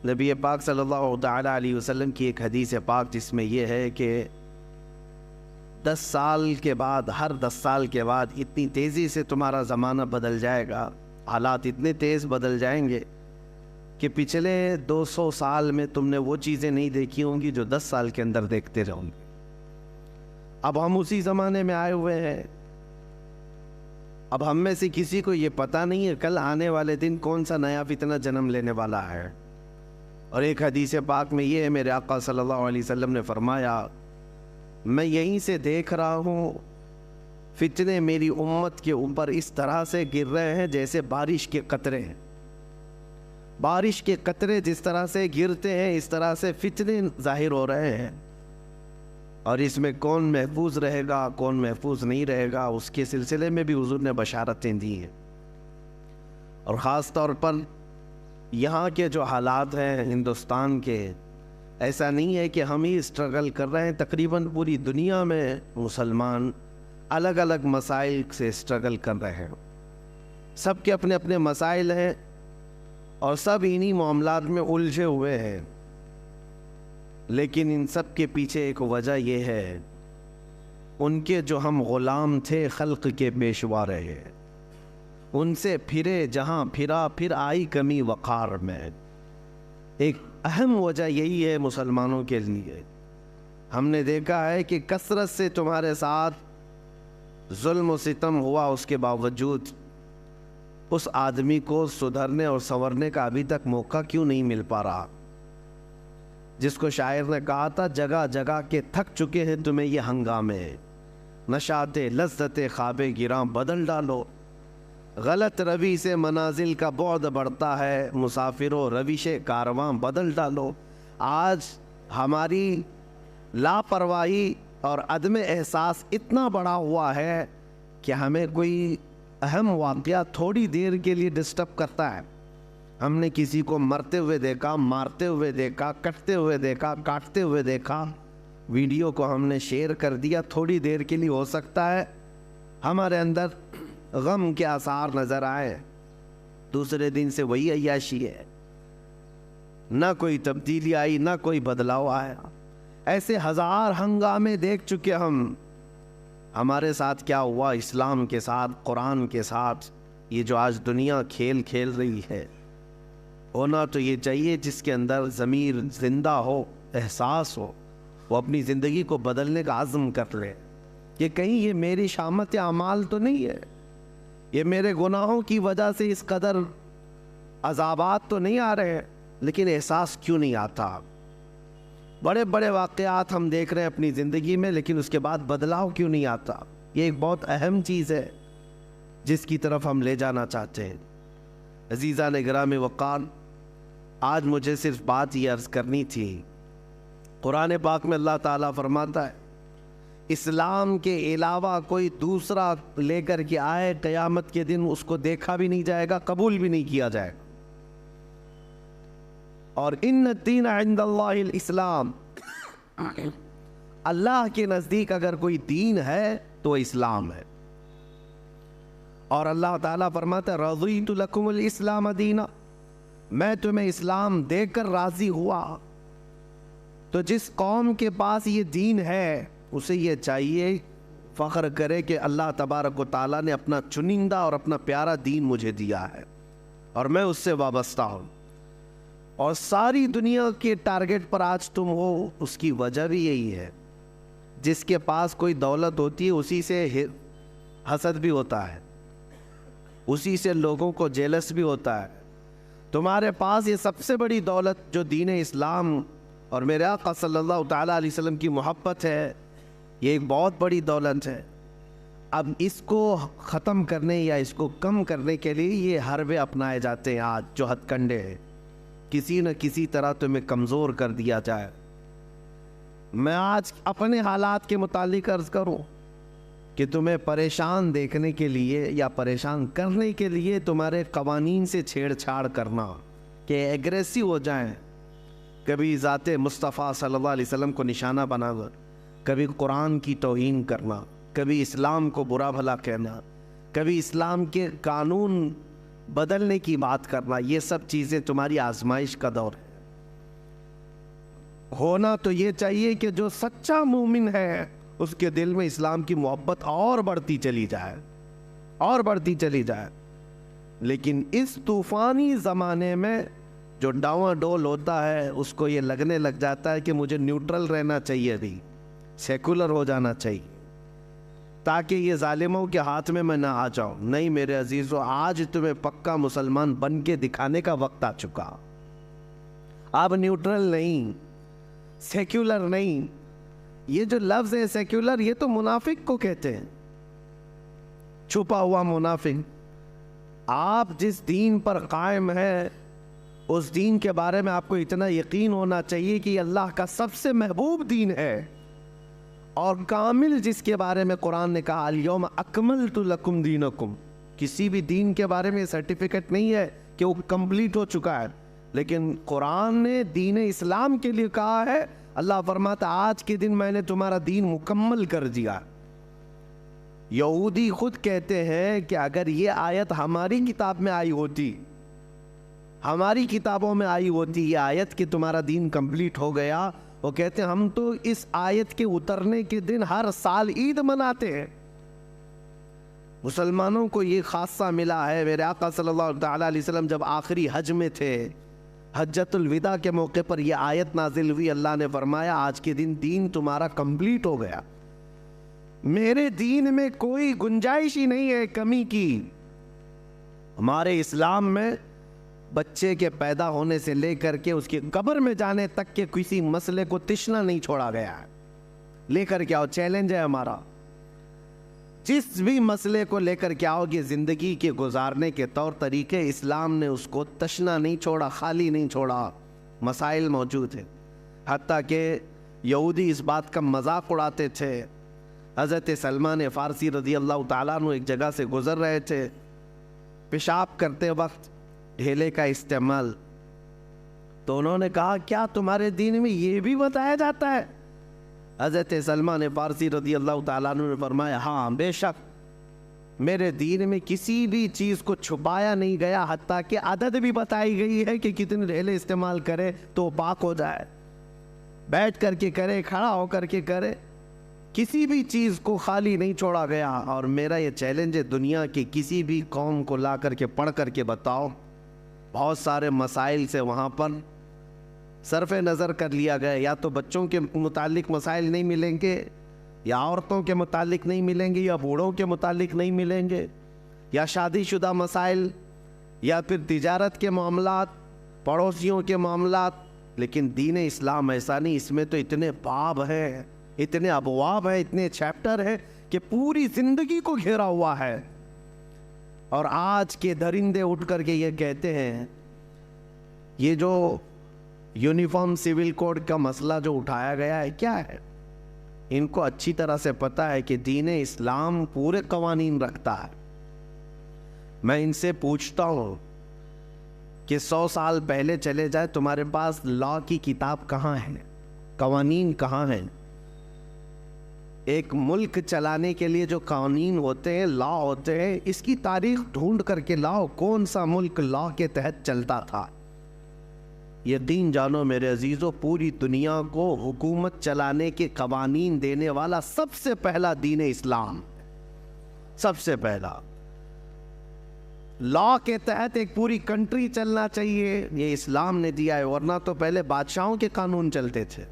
نبی پاک صلی اللہ تعالیٰ علیہ وسلم کی ایک حدیث پاک جس میں یہ ہے کہ 10 سال کے بعد، ہر 10 سال کے بعد اتنی تیزی سے تمہارا زمانہ بدل جائے گا، حالات اتنے تیز بدل جائیں گے کہ پچھلے 200 سال میں تم نے وہ چیزیں نہیں دیکھی ہوں گی جو 10 سال کے اندر دیکھتے رہو گے۔ اب ہم اسی زمانے میں آئے ہوئے ہیں۔ اب ہم میں سے کسی کو یہ پتہ نہیں ہے کل آنے والے دن کون سا نیا فتنہ جنم لینے والا ہے۔ اور ایک حدیث پاک میں یہ ہے، میرے آقا صلی اللہ علیہ وسلم نے فرمایا، میں یہیں سے دیکھ رہا ہوں فتنے میری امت کے اوپر اس طرح سے گر رہے ہیں جیسے بارش کے قطرے ہیں۔ بارش کے قطرے جس طرح سے گرتے ہیں اس طرح سے فتنے ظاہر ہو رہے ہیں، اور اس میں کون محفوظ رہے گا کون محفوظ نہیں رہے گا اس کے سلسلے میں بھی حضور نے بشارتیں دی ہیں۔ اور خاص طور پر یہاں کے جو حالات ہیں ہندوستان کے، ایسا نہیں ہے کہ ہم ہی اسٹرگل کر رہے ہیں، تقریباً پوری دنیا میں مسلمان الگ الگ مسائل سے اسٹرگل کر رہے ہیں۔ سب کے اپنے اپنے مسائل ہیں اور سب انہی معاملات میں الجھے ہوئے ہیں، لیکن ان سب کے پیچھے ایک وجہ یہ ہے، ان کے جو ہم غلام تھے خلق کے پیشوا رہے، ان سے پھرے جہاں پھرا پھر آئی کمی وقار میں۔ ایک اہم وجہ یہی ہے مسلمانوں کے لیے۔ ہم نے دیکھا ہے کہ کثرت سے تمہارے ساتھ ظلم و ستم ہوا، اس کے باوجود اس آدمی کو سدھرنے اور سنورنے کا ابھی تک موقع کیوں نہیں مل پا رہا؟ جس کو شاعر نے کہا تھا، جگہ جگہ کے تھک چکے ہیں تمہیں یہ ہنگامے، نشاط لذت خواب گراں بدل ڈالو، غلط روی سے منازل کا بعد بڑھتا ہے، مسافروں روش کارواں بدل ڈالو۔ آج ہماری لاپرواہی اور عدم احساس اتنا بڑا ہوا ہے کہ ہمیں کوئی اہم واقعہ تھوڑی دیر کے لیے ڈسٹرب کرتا ہے۔ ہم نے کسی کو مرتے ہوئے دیکھا، مارتے ہوئے دیکھا، کٹتے ہوئے دیکھا، کاٹتے ہوئے دیکھا، ویڈیو کو ہم نے شیئر کر دیا، تھوڑی دیر کے لیے ہو سکتا ہے ہمارے اندر غم کے آثار نظر آئے، دوسرے دن سے وہی عیاشی ہے، نہ کوئی تبدیلی آئی نہ کوئی بدلاؤ آیا۔ ایسے ہزار ہنگامے دیکھ چکے ہم۔ ہمارے ساتھ کیا ہوا اسلام کے ساتھ، قرآن کے ساتھ؟ یہ جو آج دنیا کھیل کھیل رہی ہے، ہونا تو یہ چاہیے جس کے اندر ضمیر زندہ ہو، احساس ہو، وہ اپنی زندگی کو بدلنے کا عزم کر لے کہ کہیں یہ میری شامت اعمال تو نہیں ہے، یہ میرے گناہوں کی وجہ سے اس قدر عذابات تو نہیں آ رہے ہیں، لیکن احساس کیوں نہیں آتا؟ بڑے بڑے واقعات ہم دیکھ رہے ہیں اپنی زندگی میں، لیکن اس کے بعد بدلاؤ کیوں نہیں آتا؟ یہ ایک بہت اہم چیز ہے جس کی طرف ہم لے جانا چاہتے ہیں۔ عزیزان گرامی وقار، آج مجھے صرف بات یہ عرض کرنی تھی۔ قرآن پاک میں اللہ تعالیٰ فرماتا ہے، اسلام کے علاوہ کوئی دوسرا لے کر کے آئے، قیامت کے دن اس کو دیکھا بھی نہیں جائے گا، قبول بھی نہیں کیا جائے گا۔ اور ان الدین عند اللہ الاسلام، اللہ کے نزدیک اگر کوئی دین ہے تو اسلام ہے۔ اور اللہ تعالیٰ فرماتا ہے، رضیت لکم الاسلام دینا، میں تمہیں اسلام دے کر راضی ہوا۔ تو جس قوم کے پاس یہ دین ہے اسے یہ چاہیے فخر کرے کہ اللہ تبارک و تعالیٰ نے اپنا چنندہ اور اپنا پیارا دین مجھے دیا ہے اور میں اس سے وابستہ ہوں۔ اور ساری دنیا کے ٹارگٹ پر آج تم ہو، اس کی وجہ بھی یہی ہے۔ جس کے پاس کوئی دولت ہوتی ہے اسی سے حسد بھی ہوتا ہے، اسی سے لوگوں کو جیلس بھی ہوتا ہے۔ تمہارے پاس یہ سب سے بڑی دولت جو دین اسلام اور میرے آقا صلی اللہ تعالیٰ علیہ وسلم کی محبت ہے، یہ ایک بہت بڑی دولت ہے۔ اب اس کو ختم کرنے یا اس کو کم کرنے کے لیے یہ حربے اپنائے جاتے ہیں آج، جو ہتھ کنڈے ہیں، کسی نہ کسی طرح تمہیں کمزور کر دیا جائے۔ میں آج اپنے حالات کے متعلق عرض کروں کہ تمہیں پریشان دیکھنے کے لیے یا پریشان کرنے کے لیے تمہارے قوانین سے چھیڑ چھاڑ کرنا کہ ایگریسو ہو جائیں، کبھی ذات مصطفیٰ صلی اللہ علیہ وسلم کو نشانہ بنا کر، کبھی قرآن کی توہین کرنا، کبھی اسلام کو برا بھلا کہنا، کبھی اسلام کے قانون بدلنے کی بات کرنا، یہ سب چیزیں تمہاری آزمائش کا دور ہے۔ ہونا تو یہ چاہیے کہ جو سچا مومن ہے اس کے دل میں اسلام کی محبت اور بڑھتی چلی جائے، اور بڑھتی چلی جائے۔ لیکن اس طوفانی زمانے میں جو ڈاواں ڈول ہوتا ہے اس کو یہ لگنے لگ جاتا ہے کہ مجھے نیوٹرل رہنا چاہیے، بھی سیکولر ہو جانا چاہیے تاکہ یہ ظالموں کے ہاتھ میں نہ آ جاؤں۔ نہیں میرے عزیزو، آج تمہیں پکا مسلمان بن کے دکھانے کا وقت آ چکا۔ آپ نیوٹرل نہیں، سیکولر نہیں۔ یہ جو لفظ ہے سیکولر، یہ تو منافق کو کہتے ہیں، چھپا ہوا منافق۔ آپ جس دین پر قائم ہے اس دین کے بارے میں آپ کو اتنا یقین ہونا چاہیے کہ یہ اللہ کا سب سے محبوب دین ہے، اور کامل جس کے بارے میں قرآن نے کہا الیوم اکملت لکم دینکم۔ کسی بھی دین کے بارے میں سرٹیفکیٹ نہیں ہے کہ وہ کمپلیٹ ہو چکا ہے، لیکن قرآن نے دین اسلام کے لیے کہا ہے، اللہ فرماتا آج کے دن میں نے تمہارا دین مکمل کر دیا۔ یہودی خود کہتے ہیں کہ اگر یہ آیت ہماری کتاب میں آئی ہوتی، ہماری کتابوں میں آئی ہوتی یہ آیت کہ تمہارا دین کمپلیٹ ہو گیا، وہ کہتے ہیں ہم تو اس آیت کے اترنے کے دن ہر سال عید مناتے ہیں۔ مسلمانوں کو یہ خاصہ ملا ہے۔ میرے آقا صلی اللہ تعالیٰ علیہ وسلم جب آخری حج میں تھے، حجۃ الوداع کے موقع پر یہ آیت نازل ہوئی، اللہ نے فرمایا آج کے دن دین تمہارا کمپلیٹ ہو گیا، میرے دین میں کوئی گنجائش ہی نہیں ہے کمی کی۔ ہمارے اسلام میں بچے کے پیدا ہونے سے لے کر کے اس کے قبر میں جانے تک کے کسی مسئلے کو تشنا نہیں چھوڑا گیا ہے۔ لے کر کے آؤ، چیلنج ہے ہمارا، جس بھی مسئلے کو لے کر کے آؤ گے زندگی کے گزارنے کے طور طریقے، اسلام نے اس کو تشنا نہیں چھوڑا، خالی نہیں چھوڑا، مسائل موجود ہیں۔ حتیٰ کہ یہودی اس بات کا مذاق اڑاتے تھے۔ حضرت سلمان فارسی رضی اللہ تعالیٰ عنہ ایک جگہ سے گزر رہے تھے، پیشاب کرتے وقت ڈھیلے کا استعمال، تو انہوں نے کہا کیا تمہارے دین میں یہ بھی بتایا جاتا ہے؟ حضرت سلمان فارسی رضی اللہ تعالیٰ عنہ نے فرمایا ہاں بے شک، میرے دین میں کسی بھی چیز کو چھپایا نہیں گیا، حتیٰ کہ عدد بھی بتائی گئی ہے کہ کتنے ڈھیلے استعمال کرے تو پاک ہو جائے، بیٹھ کر کے کرے، کھڑا ہو کر کے کرے، کسی بھی چیز کو خالی نہیں چھوڑا گیا۔ اور میرا یہ چیلنج ہے، دنیا کی کسی بھی قوم کو لا کر کے پڑھ کر کے بتاؤ، بہت سارے مسائل سے وہاں پر صرف نظر کر لیا گیا، یا تو بچوں کے متعلق مسائل نہیں ملیں گے، یا عورتوں کے متعلق نہیں ملیں گے، یا بوڑھوں کے متعلق نہیں ملیں گے، یا شادی شدہ مسائل، یا پھر تجارت کے معاملات، پڑوسیوں کے معاملات۔ لیکن دین اسلام ایسا نہیں، اس میں تو اتنے باب ہیں، اتنے ابواب ہیں، اتنے چیپٹر ہیں کہ پوری زندگی کو گھیرا ہوا ہے۔ اور آج کے درندے اٹھ کر کے یہ کہتے ہیں، یہ جو یونیفارم سول کوڈ کا مسئلہ جو اٹھایا گیا ہے کیا ہے؟ ان کو اچھی طرح سے پتا ہے کہ دین اسلام پورے قوانین رکھتا ہے۔ میں ان سے پوچھتا ہوں کہ 100 سال پہلے چلے جائے، تمہارے پاس لا کی کتاب کہاں ہے؟ قوانین کہاں ہیں؟ ایک ملک چلانے کے لیے جو قوانین ہوتے ہیں، لا ہوتے ہیں، اس کی تاریخ ڈھونڈ کر کے لاؤ، کون سا ملک لا کے تحت چلتا تھا۔ یقین جانو میرے عزیزو، پوری دنیا کو حکومت چلانے کے قوانین دینے والا سب سے پہلا دین اسلام، سب سے پہلا لا کے تحت ایک پوری کنٹری چلنا چاہیے، یہ اسلام نے دیا ہے، ورنہ تو پہلے بادشاہوں کے قانون چلتے تھے۔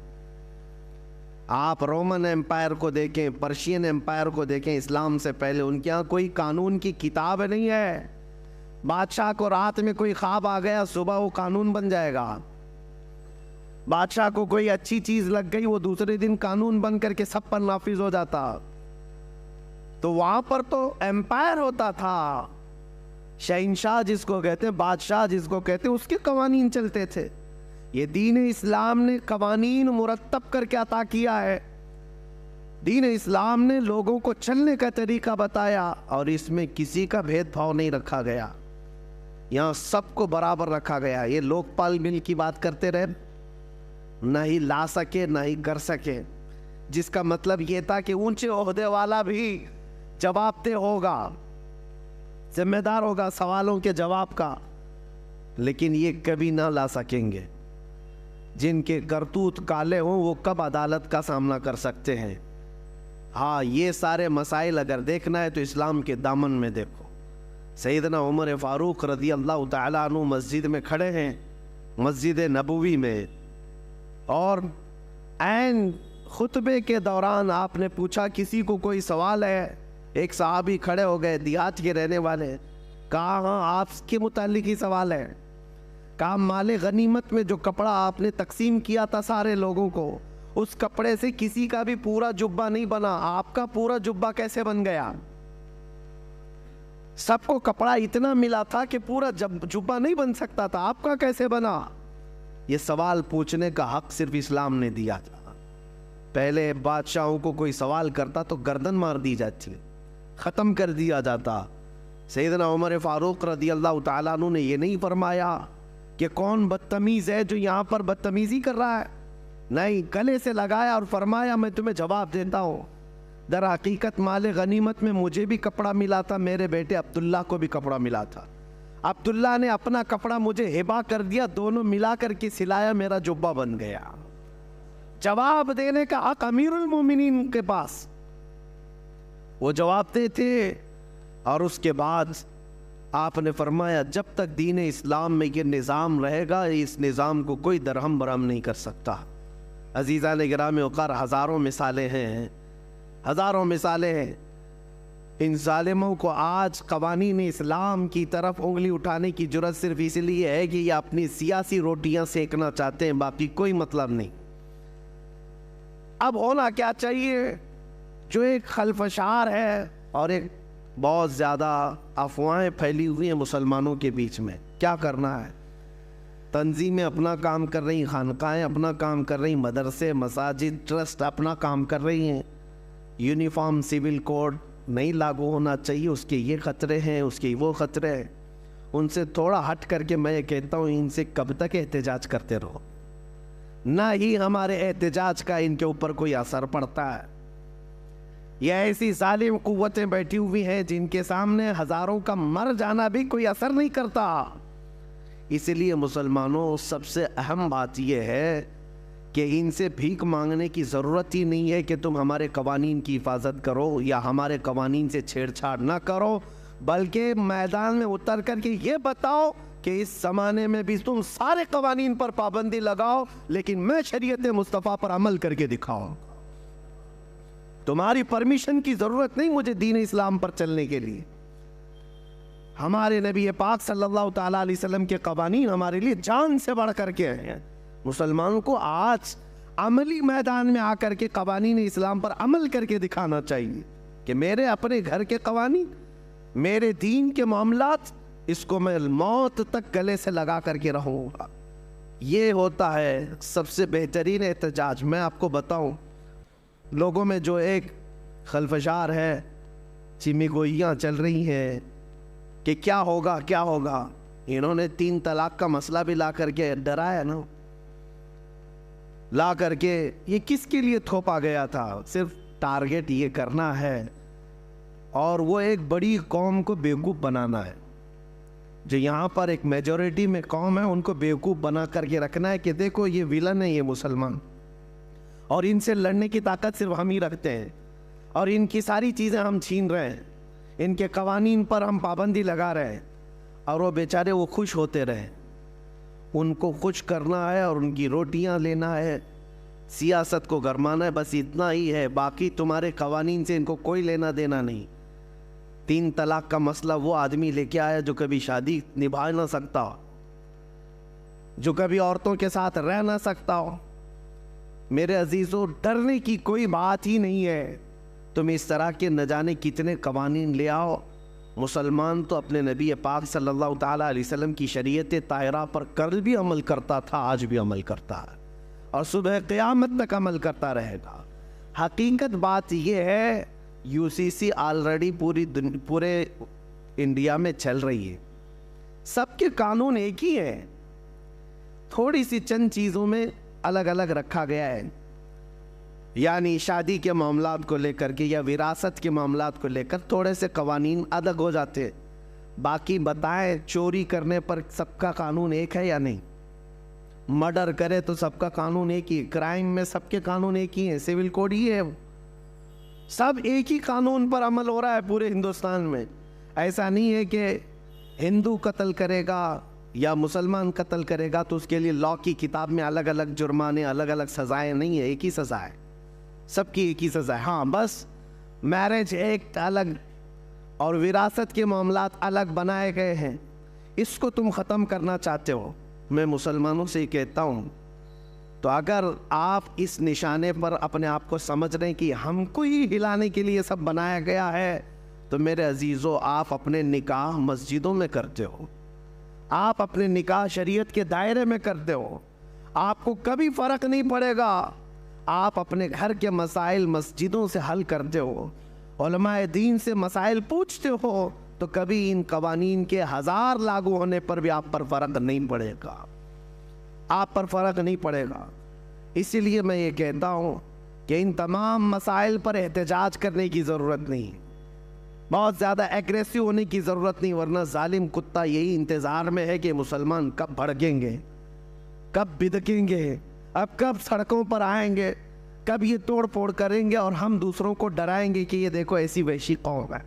آپ رومن امپائر کو دیکھیں، پرشین امپائر کو دیکھیں، اسلام سے پہلے ان کے ہاں کوئی قانون کی کتاب نہیں ہے۔ بادشاہ کو رات میں کوئی خواب آ گیا، صبح وہ قانون بن جائے گا۔ بادشاہ کو کوئی اچھی چیز لگ گئی، وہ دوسرے دن قانون بن کر کے سب پر نافذ ہو جاتا۔ تو وہاں پر تو امپائر ہوتا تھا، شہنشاہ جس کو کہتے ہیں، بادشاہ جس کو کہتے ہیں، اس کے قوانین چلتے تھے۔ یہ دین اسلام نے قوانین مرتب کر کے عطا کیا ہے۔ دین اسلام نے لوگوں کو چلنے کا طریقہ بتایا، اور اس میں کسی کا بھید بھاؤ نہیں رکھا گیا، یہاں سب کو برابر رکھا گیا۔ یہ لوک پال بل کی بات کرتے رہے، نہ ہی لا سکے نہ ہی کر سکے، جس کا مطلب یہ تھا کہ اونچے عہدے والا بھی جواب دہ ہوگا، ذمہ دار ہوگا سوالوں کے جواب کا، لیکن یہ کبھی نہ لا سکیں گے۔ جن کے کرتوت کالے ہوں وہ کب عدالت کا سامنا کر سکتے ہیں؟ ہاں، یہ سارے مسائل اگر دیکھنا ہے تو اسلام کے دامن میں دیکھو۔ سیدنا عمر فاروق رضی اللہ تعالیٰ عنہ مسجد میں کھڑے ہیں، مسجد نبوی میں، اور عین خطبے کے دوران آپ نے پوچھا کسی کو کوئی سوال ہے؟ ایک صحابی کھڑے ہو گئے، دیہات کے رہنے والے، کہا ہاں آپ کے متعلق ہی سوال ہے۔ کہا مال غنیمت میں جو کپڑا آپ نے تقسیم کیا تھا سارے لوگوں کو، اس کپڑے سے کسی کا بھی پورا جبہ نہیں بنا، آپ کا پورا جبہ کیسے بن گیا؟ سب کو کپڑا اتنا ملا تھا کہ پورا جبہ نہیں بن سکتا تھا، آپ کا کیسے بنا؟ یہ سوال پوچھنے کا حق صرف اسلام نے دیا تھا۔ پہلے بادشاہوں کو کوئی سوال کرتا تو گردن مار دی جاتی، ختم کر دیا جاتا۔ سیدنا عمر فاروق رضی اللہ تعالیٰ عنہ نے یہ نہیں فرمایا کہ کون بدتمیز ہے جو یہاں پر بدتمیزی کر رہا ہے، نہیں، گلے سے لگایا اور فرمایا میں تمہیں جواب دیتا ہوں، در حقیقت مال غنیمت میں مجھے بھی کپڑا ملا تھا، میرے بیٹے عبداللہ کو بھی کپڑا ملا تھا، عبداللہ نے اپنا کپڑا مجھے ہبہ کر دیا، دونوں ملا کر کے سلایا، میرا جبہ بن گیا۔ جواب دینے کا حق امیر المومنین کے پاس، وہ جواب دیتے۔ اور اس کے بعد آپ نے فرمایا جب تک دین اسلام میں یہ نظام رہے گا، اس نظام کو کوئی درہم برہم نہیں کر سکتا۔ عزیزان گرامی وقار، ہزاروں مثالیں ہیں، ہزاروں مثالیں ہیں۔ ان ظالموں کو آج قوانین اسلام کی طرف انگلی اٹھانے کی جرت صرف اس لیے ہے کہ یہ اپنی سیاسی روٹیاں سیکنا چاہتے ہیں، باقی کوئی مطلب نہیں۔ اب ہونا کیا چاہیے؟ جو ایک خلفشار ہے اور ایک بہت زیادہ افواہیں پھیلی ہوئی ہیں مسلمانوں کے بیچ میں، کیا کرنا ہے؟ تنظیمیں اپنا کام کر رہی ہیں، خانقاہیں اپنا کام کر رہی ہیں، مدرسے، مساجد، ٹرسٹ اپنا کام کر رہی ہیں۔ یونیفارم سول کوڈ نہیں لاگو ہونا چاہیے، اس کے یہ خطرے ہیں، اس کے وہ خطرے ہیں۔ ان سے تھوڑا ہٹ کر کے میں یہ کہتا ہوں ان سے کب تک احتجاج کرتے رہو؟ نہ ہی ہمارے احتجاج کا ان کے اوپر کوئی اثر پڑتا ہے۔ یہ ایسی ظالم قوتیں بیٹھی ہوئی ہیں جن کے سامنے ہزاروں کا مر جانا بھی کوئی اثر نہیں کرتا۔ اس لیے مسلمانوں، سب سے اہم بات یہ ہے کہ ان سے بھیک مانگنے کی ضرورت ہی نہیں ہے کہ تم ہمارے قوانین کی حفاظت کرو یا ہمارے قوانین سے چھیڑ چھاڑ نہ کرو، بلکہ میدان میں اتر کر کے یہ بتاؤ کہ اس زمانے میں بھی تم سارے قوانین پر پابندی لگاؤ، لیکن میں شریعت مصطفیٰ پر عمل کر کے دکھاؤں۔ تمہاری پرمیشن کی ضرورت نہیں مجھے دین اسلام پر چلنے کے لیے۔ ہمارے نبی پاک صلی اللہ تعالیٰ علیہ وسلم کے قوانین ہمارے لیے جان سے بڑھ کر کے ہیں۔ مسلمانوں کو آج عملی میدان میں آ کر کے قوانین اسلام پر عمل کر کے دکھانا چاہیے کہ میرے اپنے گھر کے قوانین، میرے دین کے معاملات، اس کو میں موت تک گلے سے لگا کر کے رہوں گا۔ یہ ہوتا ہے سب سے بہترین احتجاج۔ میں آپ کو بتاؤں، لوگوں میں جو ایک خلفشار ہے، چیمی گوئیاں چل رہی ہیں کہ کیا ہوگا کیا ہوگا، انہوں نے 3 طلاق کا مسئلہ بھی لا کر کے ڈرایا نا، لا کر کے یہ کس کے لیے تھوپا گیا تھا؟ صرف ٹارگٹ یہ کرنا ہے اور وہ ایک بڑی قوم کو بیوقوف بنانا ہے۔ جو یہاں پر ایک میجورٹی میں قوم ہے ان کو بیوقوف بنا کر کے رکھنا ہے کہ دیکھو یہ ویلن ہے، یہ مسلمان، اور ان سے لڑنے کی طاقت صرف ہم ہی رکھتے ہیں، اور ان کی ساری چیزیں ہم چھین رہے ہیں، ان کے قوانین پر ہم پابندی لگا رہے ہیں، اور وہ بیچارے وہ خوش ہوتے رہے۔ ان کو خوش کرنا ہے اور ان کی روٹیاں لینا ہے، سیاست کو گرمانا ہے، بس اتنا ہی ہے۔ باقی تمہارے قوانین سے ان کو کوئی لینا دینا نہیں۔ 3 طلاق کا مسئلہ وہ آدمی لے کے آیا جو کبھی شادی نبھا نہ سکتا، جو کبھی عورتوں کے ساتھ رہ نہ سکتا ہو۔ میرے عزیزوں، ڈرنے کی کوئی بات ہی نہیں ہے۔ تم اس طرح کے نہ جانے کتنے قوانین لے آؤ، مسلمان تو اپنے نبی پاک صلی اللہ تعالیٰ علیہ وسلم کی شریعت طاہرہ پر کل بھی عمل کرتا تھا، آج بھی عمل کرتا ہے، اور صبح قیامت تک عمل کرتا رہے گا۔ حقیقت بات یہ ہے، UCC آلریڈی پورے انڈیا میں چل رہی ہے، سب کے قانون ایک ہی ہیں، تھوڑی سی چند چیزوں میں الگ الگ رکھا گیا ہے، یعنی شادی کے معاملات کو لے کر کے یا وراثت کے معاملات کو لے کر تھوڑے سے قوانین الگ ہو جاتے ہیں۔ باقی بتائیں چوری کرنے پر سب کا قانون ایک ہے یا نہیں؟ مرڈر کرے تو سب کا قانون ایک ہی، کرائم میں سب کے قانون ایک ہی ہیں، سول کوڈ ہی ہے، سب ایک ہی قانون پر عمل ہو رہا ہے پورے ہندوستان میں۔ ایسا نہیں ہے کہ ہندو قتل کرے گا یا مسلمان قتل کرے گا تو اس کے لیے لا کی کتاب میں الگ الگ جرمانے، الگ الگ سزائیں نہیں ہے، ایک ہی سزا ہے، سب کی ایک ہی سزا ہے۔ ہاں بس میرج ایکٹ الگ اور وراثت کے معاملات الگ بنائے گئے ہیں، اس کو تم ختم کرنا چاہتے ہو، میں مسلمانوں سے ہی کہتا ہوں تو اگر آپ اس نشانے پر اپنے آپ کو سمجھ رہے ہیں کہ ہم کو ہی ہلانے کے لیے سب بنایا گیا ہے، تو میرے عزیزو آپ اپنے نکاح مسجدوں میں کرتے ہو، آپ اپنے نکاح شریعت کے دائرے میں کرتے ہو، آپ کو کبھی فرق نہیں پڑے گا، آپ اپنے گھر کے مسائل مسجدوں سے حل کرتے ہو، علماء دین سے مسائل پوچھتے ہو، تو کبھی ان قوانین کے 1000 لاگو ہونے پر بھی آپ پر فرق نہیں پڑے گا، آپ پر فرق نہیں پڑے گا۔ اسی لیے میں یہ کہتا ہوں کہ ان تمام مسائل پر احتجاج کرنے کی ضرورت نہیں، بہت زیادہ ایگریسو ہونے کی ضرورت نہیں، ورنہ ظالم کتا یہی انتظار میں ہے کہ مسلمان کب بھڑکیں گے، کب بدکیں گے، اب کب سڑکوں پر آئیں گے، کب یہ توڑ پھوڑ کریں گے اور ہم دوسروں کو ڈرائیں گے کہ یہ دیکھو ایسی وحشی قوم ہے۔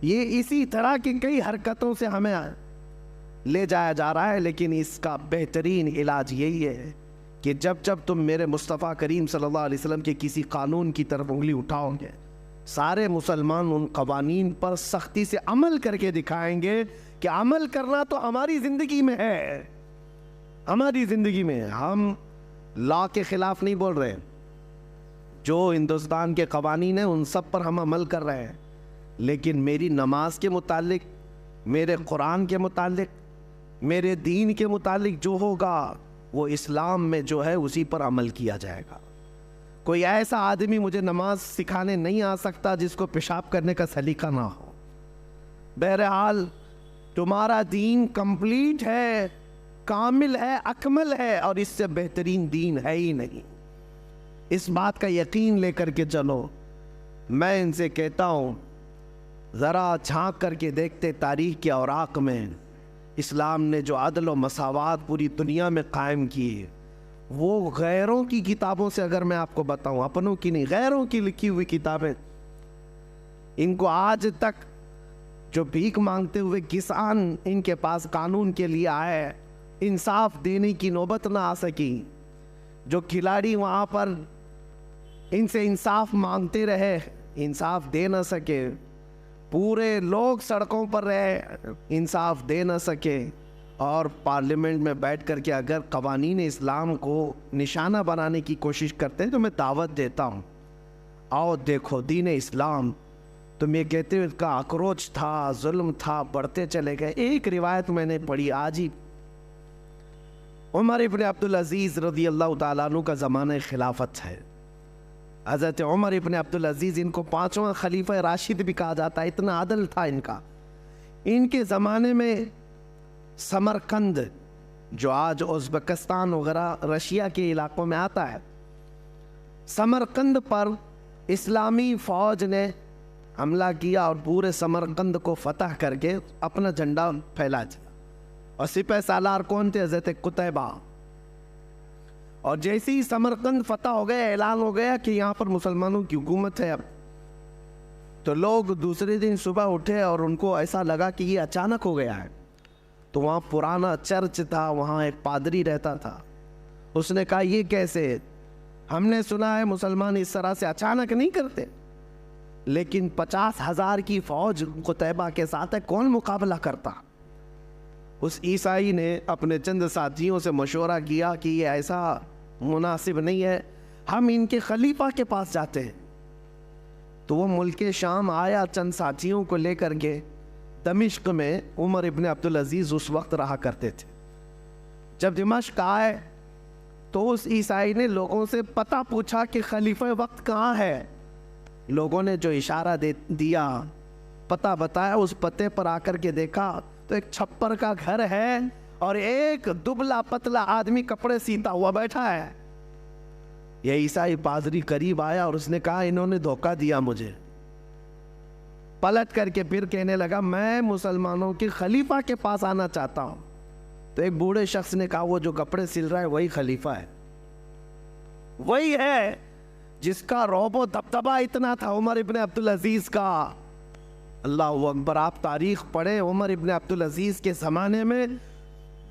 یہ اسی طرح کی کئی حرکتوں سے ہمیں لے جایا جا رہا ہے، لیکن اس کا بہترین علاج یہی ہے کہ جب جب تم میرے مصطفیٰ کریم صلی اللہ علیہ وسلم کے کسی قانون کی طرف انگلی اٹھاؤ گے، سارے مسلمان ان قوانین پر سختی سے عمل کر کے دکھائیں گے کہ عمل کرنا تو ہماری زندگی میں ہے، ہماری زندگی میں ہے، ہم لا کے خلاف نہیں بول رہے، جو ہندوستان کے قوانین ہیں ان سب پر ہم عمل کر رہے ہیں، لیکن میری نماز کے متعلق، میرے قرآن کے متعلق، میرے دین کے متعلق جو ہوگا وہ اسلام میں جو ہے اسی پر عمل کیا جائے گا۔ کوئی ایسا آدمی مجھے نماز سکھانے نہیں آ سکتا جس کو پیشاب کرنے کا سلیقہ نہ ہو۔ بہرحال تمہارا دین کمپلیٹ ہے، کامل ہے، اکمل ہے، اور اس سے بہترین دین ہے ہی نہیں، اس بات کا یقین لے کر کے چلو۔ میں ان سے کہتا ہوں ذرا جھانک کر کے دیکھتے تاریخ کے اوراق میں اسلام نے جو عدل و مساوات پوری دنیا میں قائم کی ہے، وہ غیروں کی کتابوں سے اگر میں آپ کو بتاؤں، اپنوں کی نہیں، غیروں کی لکھی ہوئی کتابیں، ان کو آج تک جو بھیک مانگتے ہوئے کسان ان کے پاس قانون کے لیے آئے، انصاف دینے کی نوبت نہ آ سکی، جو کھلاڑی وہاں پر ان سے انصاف مانگتے رہے، انصاف دے نہ سکے، پورے لوگ سڑکوں پر رہے، انصاف دے نہ سکے، اور پارلیمنٹ میں بیٹھ کر کے اگر قوانین اسلام کو نشانہ بنانے کی کوشش کرتے ہیں تو میں دعوت دیتا ہوں، آؤ دیکھو دین اسلام، تم یہ کہتے ہو اس کا اکروچ تھا، ظلم تھا، بڑھتے چلے گئے۔ ایک روایت میں نے پڑھی آج ہی، عمر ابن عبدالعزیز رضی اللہ تعالیٰ عنہ کا زمانہ خلافت ہے، حضرت عمر ابن عبدالعزیز، ان کو 5واں خلیفہ راشد بھی کہا جاتا ہے، اتنا عدل تھا ان کا۔ ان کے زمانے میں سمرقند، جو آج ازبکستان وغیرہ رشیا کے علاقوں میں آتا ہے، سمرقند پر اسلامی فوج نے حملہ کیا اور پورے سمرقند کو فتح کر کے اپنا جھنڈا پھیلا دیا، اور سپہ سالار کون تھے؟ حضرت قتیبہ۔ اور جیسے ہی سمرقند فتح ہو گیا، اعلان ہو گیا کہ یہاں پر مسلمانوں کی حکومت ہے اب، تو لوگ دوسرے دن صبح اٹھے اور ان کو ایسا لگا کہ یہ اچانک ہو گیا ہے، تو وہاں پرانا چرچ تھا، وہاں ایک پادری رہتا تھا، اس نے کہا یہ کیسے؟ ہم نے سنا ہے مسلمان اس طرح سے اچانک نہیں کرتے، لیکن 50,000 کی فوج قتیبہ کے ساتھ ہے، کون مقابلہ کرتا؟ اس عیسائی نے اپنے چند ساتھیوں سے مشورہ کیا کہ یہ ایسا مناسب نہیں ہے، ہم ان کے خلیفہ کے پاس جاتے ہیں۔ تو وہ ملک شام آیا چند ساتھیوں کو لے کر کے دمشق میں، عمر ابن عبدالعزیز اس وقت رہا کرتے تھے۔ جب دمشق آئے تو اس عیسائی نے لوگوں سے پتہ پوچھا کہ خلیفہ وقت کہاں ہے، لوگوں نے جو اشارہ دیا، پتہ بتایا، اس پتے پر آ کر کے دیکھا تو ایک چھپر کا گھر ہے اور ایک دبلا پتلا آدمی کپڑے سیتا ہوا بیٹھا ہے۔ یہ عیسائی پادری قریب آیا اور اس نے کہا انہوں نے دھوکہ دیا مجھے۔ پلٹ کر کے پھر کہنے لگا میں مسلمانوں کے خلیفہ کے پاس آنا چاہتا ہوں۔ تو ایک بوڑھے شخص نے کہا وہ جو کپڑے سل رہا ہے وہی خلیفہ ہے، وہی ہے جس کا رعب و دبدبہ اتنا تھا عمر ابن عبدالعزیز کا۔ اللہ اکبر، آپ تاریخ پڑھیں، عمر ابن عبدالعزیز کے زمانے میں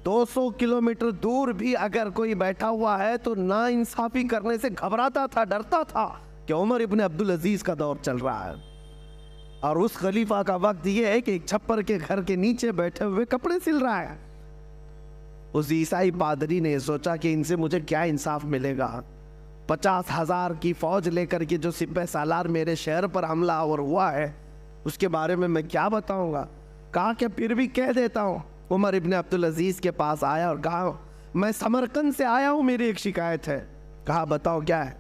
200 کلومیٹر دور بھی اگر کوئی بیٹھا ہوا ہے تو نا انصافی کرنے سے گھبراتا تھا، ڈرتا تھا کہ عمر ابن عبدالعزیز کا دور چل رہا ہے۔ اور اس خلیفہ کا وقت یہ ہے کہ ایک چھپر کے گھر کے نیچے بیٹھے ہوئے کپڑے سل رہا ہے۔ اس عیسائی پادری نے سوچا کہ ان سے مجھے کیا انصاف ملے گا، 50,000 کی فوج لے کر کے جو سپہ سالار میرے شہر پر حملہ آور ہوا ہے اس کے بارے میں کیا بتاؤں گا۔ کہا کہ پھر بھی کہہ دیتا ہوں۔ عمر ابن عبدالعزیز کے پاس آیا اور کہا میں سمرقند سے آیا ہوں، میری ایک شکایت ہے۔ کہا بتاؤ کیا ہے۔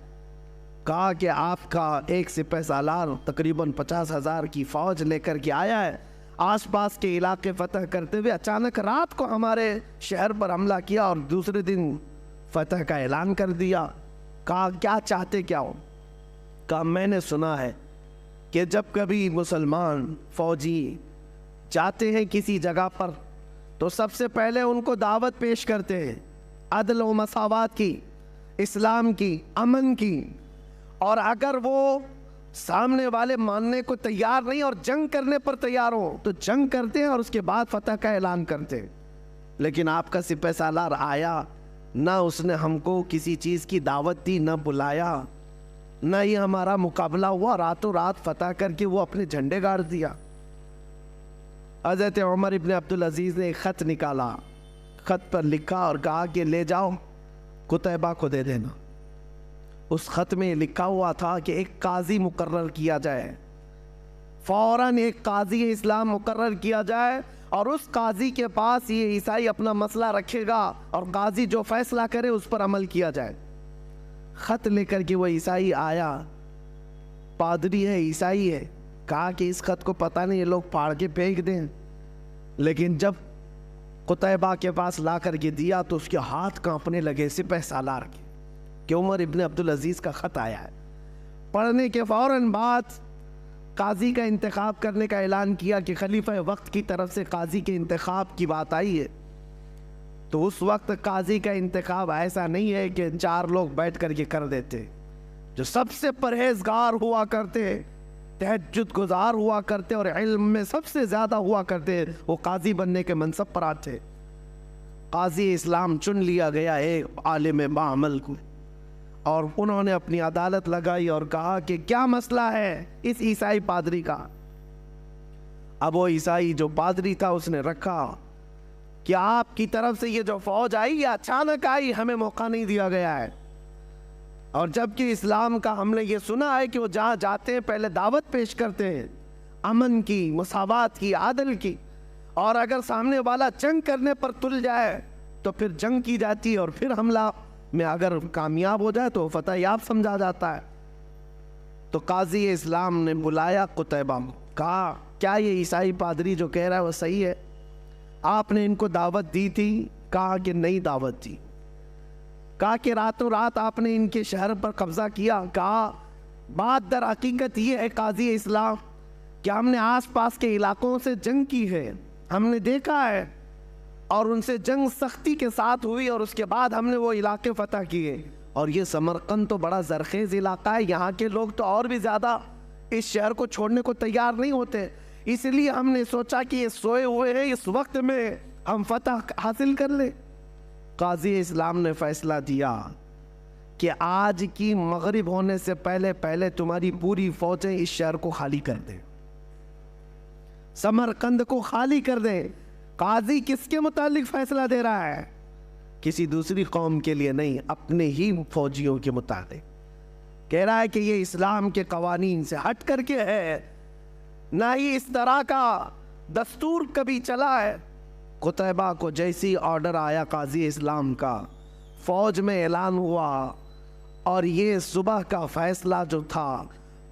کہا کہ آپ کا ایک سپہ سالار تقریباً 50,000 کی فوج لے کر کے آیا ہے، آس پاس کے علاقے فتح کرتے ہوئے اچانک رات کو ہمارے شہر پر حملہ کیا اور دوسرے دن فتح کا اعلان کر دیا۔ کہا کیا چاہتے کیا ہو۔ کہا میں نے سنا ہے کہ جب کبھی مسلمان فوجی جاتے ہیں کسی جگہ پر تو سب سے پہلے ان کو دعوت پیش کرتے ہیں عدل و مساوات کی، اسلام کی، امن کی، اور اگر وہ سامنے والے ماننے کو تیار نہیں اور جنگ کرنے پر تیار ہو تو جنگ کرتے ہیں اور اس کے بعد فتح کا اعلان کرتے ہیں۔ لیکن آپ کا سپہ سالار آیا، نہ اس نے ہم کو کسی چیز کی دعوت دی، نہ بلایا، نہ ہی ہمارا مقابلہ ہوا، راتوں رات فتح کر کے وہ اپنے جھنڈے گاڑ دیا۔ حضرت عمر ابن عبدالعزیز نے ایک خط نکالا، خط پر لکھا اور کہا کہ لے جاؤ قتیبہ کو دے دینا۔ اس خط میں لکھا ہوا تھا کہ ایک قاضی مقرر کیا جائے، فوراً ایک قاضی اسلام مقرر کیا جائے اور اس قاضی کے پاس یہ عیسائی اپنا مسئلہ رکھے گا اور قاضی جو فیصلہ کرے اس پر عمل کیا جائے۔ خط لے کر کے وہ عیسائی آیا، پادری ہے، عیسائی ہے، کہا کہ اس خط کو پتہ نہیں یہ لوگ پھاڑ کے پھینک دیں، لیکن جب قتیبہ کے پاس لا کر کے دیا تو اس کے ہاتھ کانپنے لگے سپہ سالار کے کہ عمر ابن عبدالعزیز کا خط آیا ہے۔ پڑھنے کے فوراً بعد قاضی کا انتخاب کرنے کا اعلان کیا کہ خلیفہ وقت کی طرف سے قاضی کے انتخاب کی بات آئی ہے۔ تو اس وقت قاضی کا انتخاب ایسا نہیں ہے کہ 4 لوگ بیٹھ کر کے کر دیتے، جو سب سے پرہیزگار ہوا کرتے، تہجد گزار ہوا کرتے اور علم میں سب سے زیادہ ہوا کرتے، وہ قاضی بننے کے منصب پر آتے۔ قاضی اسلام چن لیا گیا ایک عالم باعمل کو، اور انہوں نے اپنی عدالت لگائی اور کہا کہ کیا مسئلہ ہے اس عیسائی پادری کا۔ اب وہ عیسائی جو پادری تھا اس نے رکھا کہ آپ کی طرف سے یہ جو فوج آئی یہ اچانک آئی، ہمیں موقع نہیں دیا گیا ہے، اور جبکہ اسلام کا ہم نے یہ سنا ہے کہ وہ جہاں جاتے ہیں پہلے دعوت پیش کرتے ہیں امن کی، مساوات کی، عادل کی، اور اگر سامنے والا جنگ کرنے پر تل جائے تو پھر جنگ کی جاتی ہے اور پھر حملہ میں اگر کامیاب ہو جائے تو فتح یاب سمجھا جاتا ہے۔ تو قاضی اسلام نے بلایا قتیبہ، کہا کیا یہ عیسائی پادری جو کہہ رہا ہے وہ صحیح ہے؟ آپ نے ان کو دعوت دی تھی؟ کہا کہ نہیں دعوت دی۔ کہا کہ راتوں رات آپ نے ان کے شہر پر قبضہ کیا؟ کہا بات در حقیقت یہ ہے قاضی اسلام کہ ہم نے آس پاس کے علاقوں سے جنگ کی ہے، ہم نے دیکھا ہے، اور ان سے جنگ سختی کے ساتھ ہوئی اور اس کے بعد ہم نے وہ علاقے فتح کیے، اور یہ سمرقند تو بڑا زرخیز علاقہ ہے، یہاں کے لوگ تو اور بھی زیادہ اس شہر کو چھوڑنے کو تیار نہیں ہوتے، اس لیے ہم نے سوچا کہ یہ سوئے ہوئے ہیں، اس وقت میں ہم فتح حاصل کر لیں۔ قاضی اسلام نے فیصلہ دیا کہ آج کی مغرب ہونے سے پہلے پہلے تمہاری پوری فوجیں اس شہر کو خالی کر دیں، سمرقند کو خالی کر دیں۔ قاضی کس کے متعلق فیصلہ دے رہا ہے؟ کسی دوسری قوم کے لیے نہیں، اپنے ہی فوجیوں کے متعلق کہہ رہا ہے کہ یہ اسلام کے قوانین سے ہٹ کر کے ہے، نہ ہی اس طرح کا دستور کبھی چلا ہے۔ قتیبہ کو جیسی آرڈر آیا قاضی اسلام کا، فوج میں اعلان ہوا، اور یہ صبح کا فیصلہ جو تھا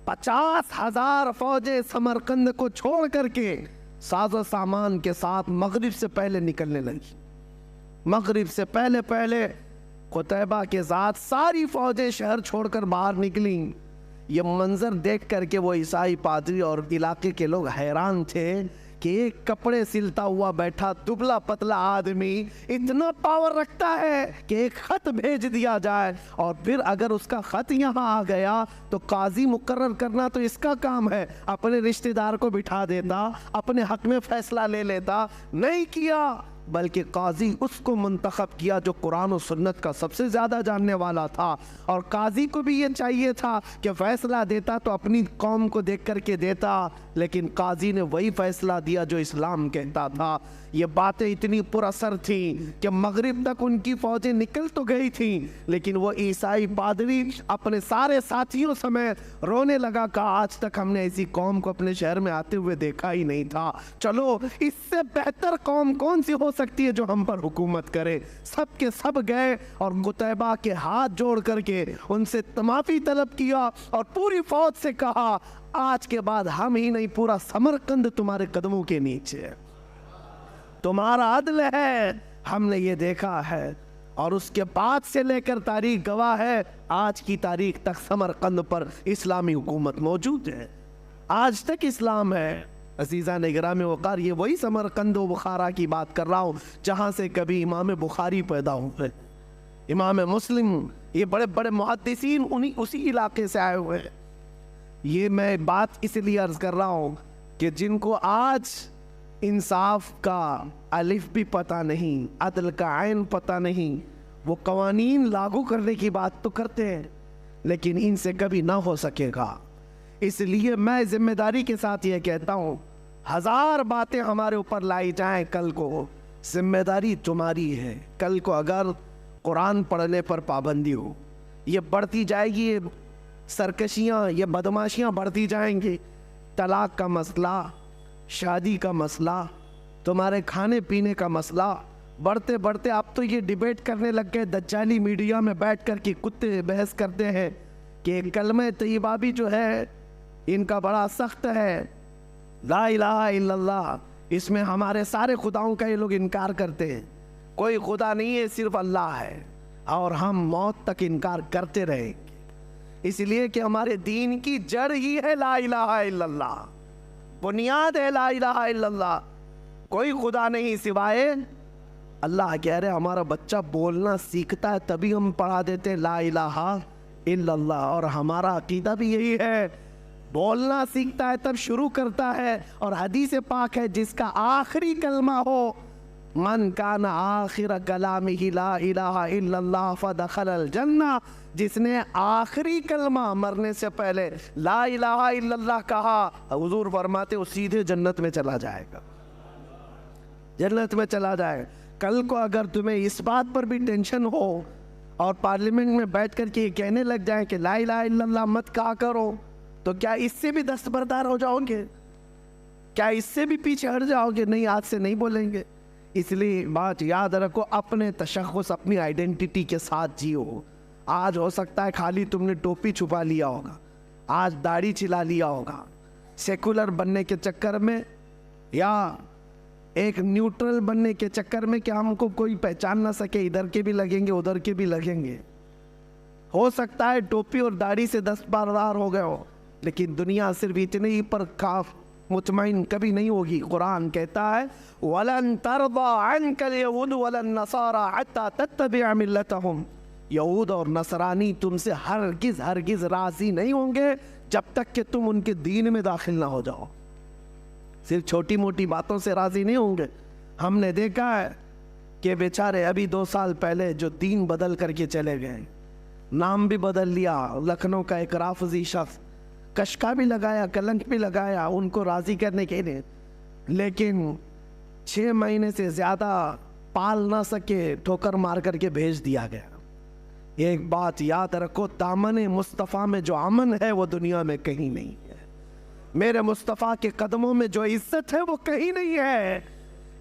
50,000 فوجیں سمرقند کو چھوڑ کر کے ساز و سامان کے ساتھ مغرب سے پہلے نکلنے لگی۔ مغرب سے پہلے پہلے قتیبہ کے ساتھ ساری فوجیں شہر چھوڑ کر باہر نکلیں۔ یہ منظر دیکھ کر کے وہ عیسائی پادری اور علاقے کے لوگ حیران تھے کہ ایک کپڑے سلتا ہوا بیٹھا دبلا پتلا آدمی اتنا پاور رکھتا ہے کہ ایک خط بھیج دیا جائے، اور پھر اگر اس کا خط یہاں آ گیا تو قاضی مقرر کرنا تو اس کا کام ہے، اپنے رشتہ دار کو بٹھا دیتا، اپنے حق میں فیصلہ لے لیتا، نہیں کیا، بلکہ قاضی اس کو منتخب کیا جو قرآن و سنت کا سب سے زیادہ جاننے والا تھا، اور قاضی کو بھی یہ چاہیے تھا کہ فیصلہ دیتا تو اپنی قوم کو دیکھ کر کے دیتا، لیکن قاضی نے وہی فیصلہ دیا جو اسلام کہتا تھا۔ یہ باتیں اتنی پر اثر تھیں کہ مغرب تک ان کی فوجیں نکل تو گئی تھیں، لیکن وہ عیسائی پادری اپنے سارے ساتھیوں سمیت رونے لگا کہ آج تک ہم نے ایسی قوم کو اپنے شہر میں آتے ہوئے دیکھا ہی نہیں تھا، چلو اس سے بہتر قوم کون سی ہو سکتی ہے جو ہم پر حکومت کرے۔ سب کے سب گئے اور قتیبہ کے ہاتھ جوڑ کر کے ان سے معافی طلب کیا اور پوری فوج سے کہا آج کے بعد ہم ہی نہیں، پورا سمرقند تمہارے قدموں کے نیچے ہے، تمہارا عدل ہے، ہم نے یہ دیکھا ہے، اور اس کے بعد سے لے کر تاریخ گواہ ہے، آج کی تاریخ تک سمرقند پر اسلامی حکومت موجود ہے، آج تک اسلام ہے۔ عزیزان گرامی وقار، یہ وہی سمرقند و بخارا کی بات کر رہا ہوں جہاں سے کبھی امام بخاری پیدا ہوئے، امام مسلم، یہ بڑے بڑے محدثین اسی علاقے سے آئے ہوئے ہیں۔ یہ میں بات اس لیے عرض کر رہا ہوں کہ جن کو آج انصاف کا الف بھی پتہ نہیں، عدل کا عین پتہ نہیں، وہ قوانین لاگو کرنے کی بات تو کرتے ہیں لیکن ان سے کبھی نہ ہو سکے گا۔ اس لیے میں ذمہ داری کے ساتھ یہ کہتا ہوں، ہزار باتیں ہمارے اوپر لائی جائیں کل کو، ذمہ داری تمہاری ہے۔ کل کو اگر قرآن پڑھنے پر پابندی ہو، یہ بڑھتی جائے گی، یہ سرکشیاں، یہ بدماشیاں بڑھتی جائیں گی، طلاق کا مسئلہ، شادی کا مسئلہ، تمہارے کھانے پینے کا مسئلہ بڑھتے بڑھتے اب تو یہ ڈیبیٹ کرنے لگ گئے، دجالی میڈیا میں بیٹھ کر کے کتے بحث کرتے ہیں کہ کلمہ طیبہ بھی جو ہے ان کا بڑا سخت ہے، لا الہ الا اللہ، اس میں ہمارے سارے خداؤں کا یہ لوگ انکار کرتے ہیں، کوئی خدا نہیں ہے، صرف اللہ ہے، اور ہم موت تک انکار کرتے رہیں گے، اس لیے کہ ہمارے دین کی جڑ ہی ہے لا الہ الا اللہ، بنیاد ہے لا الہ الا اللہ، کوئی خدا نہیں سوائے اللہ۔ کہہ رہے ہمارا بچہ بولنا سیکھتا ہے تبھی ہم پڑھا دیتے ہیں لا الہ الا اللہ، اور ہمارا عقیدہ بھی یہی ہے، بولنا سیکھتا ہے تب شروع کرتا ہے، اور حدیث پاک ہے جس کا آخری کلمہ ہو من کان آخر کلامہ لا الہ الا اللہ فدخل الجنہ، جس نے آخری کلمہ مرنے سے پہلے لا الہ الا اللہ کہا، حضور فرماتے وہ سیدھے جنت میں چلا جائے گا، جنت میں چلا جائے۔ کل کو اگر تمہیں اس بات پر بھی ٹینشن ہو اور پارلیمنٹ میں بیٹھ کر کے یہ کہنے لگ جائیں کہ لا الہ الا اللہ مت کہا کرو، تو کیا اس سے بھی دستبردار ہو جاؤ گے؟ کیا اس سے بھی پیچھے ہٹ جاؤ گے؟ نہیں، آج سے نہیں بولیں گے۔ اس لیے بات یاد رکھو، اپنے تشخص، اپنی آئیڈینٹی کے ساتھ جیو۔ آج ہو سکتا ہے خالی تم نے ٹوپی چھپا لیا ہوگا، آج داڑھی چلا لیا ہوگا، سیکولر بننے کے چکر میں یا ایک نیوٹرل بننے کے چکر میں کہ ہم کو کوئی پہچان نہ سکے، ادھر کے بھی لگیں گے ادھر کے بھی لگیں گے، ہو سکتا ہے ٹوپی اور داڑھی سے دستبردار ہو گئے ہو، لیکن دنیا صرف اتنے ہی پر کاف مطمئن کبھی نہیں ہوگی۔ قرآن کہتا ہے وَلَن تَرْضَى عَنْكَ الْيَهُودُ وَلَا النَّصَارَى حَتَّى تَتَّبِعَ مِلَّتَهُمْ، یہود اور نصرانی تم سے ہرگز راضی نہیں ہوں گے جب تک کہ تم ان کے دین میں داخل نہ ہو جاؤ۔ صرف چھوٹی موٹی باتوں سے راضی نہیں ہوں گے۔ ہم نے دیکھا ہے کہ بیچارے ابھی 2 سال پہلے جو دین بدل کر کے چلے گئے، نام بھی بدل لیا، لکھنؤ کا ایک رافضی شخص، کشکا بھی لگایا، کلنک بھی لگایا ان کو راضی کرنے کے لیے، لیکن 6 مہینے سے زیادہ پال نہ سکے، ٹھوکر مار کر کے بھیج دیا گیا۔ ایک بات یاد رکھو، دامن مصطفیٰ میں جو امن ہے وہ دنیا میں کہیں نہیں ہے، میرے مصطفیٰ کے قدموں میں جو عزت ہے وہ کہیں نہیں ہے۔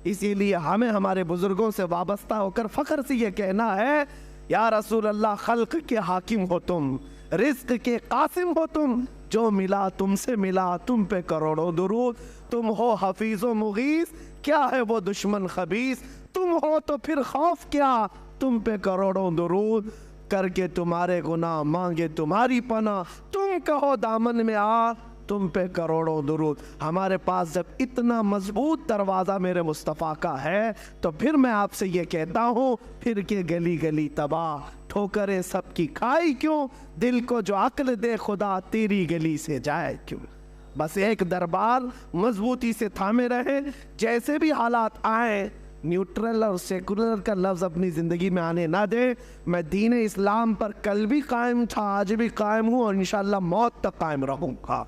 اسی لیے ہمیں ہمارے بزرگوں سے وابستہ ہو کر فخر سے یہ کہنا ہے یا رسول اللہ، خلق کے حاکم ہو تم، رزق کے قاسم ہو تم، جو ملا تم سے ملا، تم پہ کروڑوں درود، تم ہو حفیظ و مغیث، کیا ہے وہ دشمن خبیث، تم ہو تو پھر خوف کیا، تم پہ کروڑوں درود، کر کے تمہارے گناہ مانگے تمہاری پناہ، تم کہو دامن میں آ تم پہ کروڑوں درود۔ ہمارے پاس جب اتنا مضبوط دروازہ میرے مصطفیٰ کا ہے تو پھر میں آپ سے یہ کہتا ہوں، پھر کے گلی گلی تباہ، ٹھوکریں سب کی کھائی کیوں، دل کو جو عقل دے خدا تیری گلی سے جائے کیوں۔ بس ایک دربار مضبوطی سے تھامے رہے، جیسے بھی حالات آئیں نیوٹرل اور سیکولر کا لفظ اپنی زندگی میں آنے نہ دے۔ میں دین اسلام پر کل بھی قائم تھا، آج بھی قائم ہوں، اور انشاءاللہ موت تک قائم رہوں گا۔